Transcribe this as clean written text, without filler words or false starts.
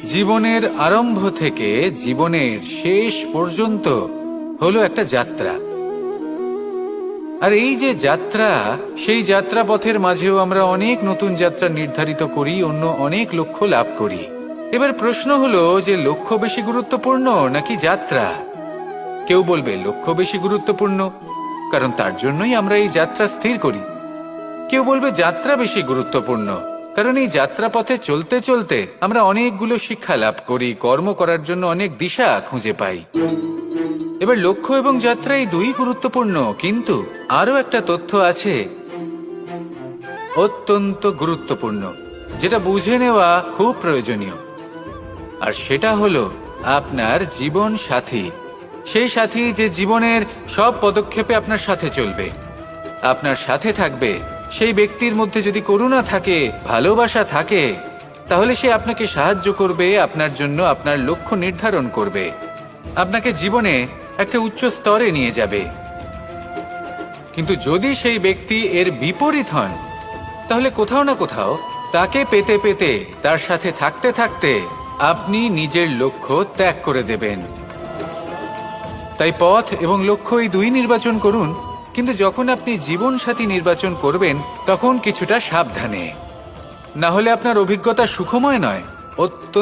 জীবনের আরম্ভ থেকে জীবনের শেষ পর্যন্ত হলো একটা যাত্রা। আর এই যে যাত্রা, সেই যাত্রা পথের মাঝেও আমরা অনেক নতুন যাত্রা নির্ধারিত করি, অন্য অনেক লক্ষ্য লাভ করি। এবার প্রশ্ন হলো যে লক্ষ্য বেশি গুরুত্বপূর্ণ নাকি যাত্রা? কেউ বলবে লক্ষ্য বেশি গুরুত্বপূর্ণ, কারণ তার জন্যই আমরা এই যাত্রা স্থির করি। কেউ বলবে যাত্রা বেশি গুরুত্বপূর্ণ, কারণ এই যাত্রা পথে চলতে চলতে আমরা অনেকগুলো শিক্ষা লাভ করি, কর্ম করার জন্য অনেক দিশা খুঁজে পাই। এবার লক্ষ্য এবং যাত্রা এই দুই গুরুত্বপূর্ণ, কিন্তু আরো একটা তথ্য আছে অত্যন্ত গুরুত্বপূর্ণ, যেটা বুঝে নেওয়া খুব প্রয়োজনীয়। আর সেটা হলো আপনার জীবন সাথী। সেই সাথী যে জীবনের সব পদক্ষেপে আপনার সাথে চলবে, আপনার সাথে থাকবে। সেই ব্যক্তির মধ্যে যদি করুণা থাকে, ভালোবাসা থাকে, তাহলে সে আপনাকে সাহায্য করবে, আপনার জন্য আপনার লক্ষ্য নির্ধারণ করবে, আপনাকে জীবনে একটা উচ্চ স্তরে নিয়ে যাবে। কিন্তু যদি সেই ব্যক্তি এর বিপরীত হন, তাহলে কোথাও না কোথাও তাকে পেতে পেতে, তার সাথে থাকতে থাকতে আপনি নিজের লক্ষ্য ত্যাগ করে দেবেন। তাই পথ এবং লক্ষ্য এই দুই নির্বাচন করুন, কিন্তু যখন আপনি জীবন সাথী নির্বাচন করবেন তখন কিছুটা সাবধানে, না হলে আপনার অভিজ্ঞতা সুখময় নয়, অত্যন্ত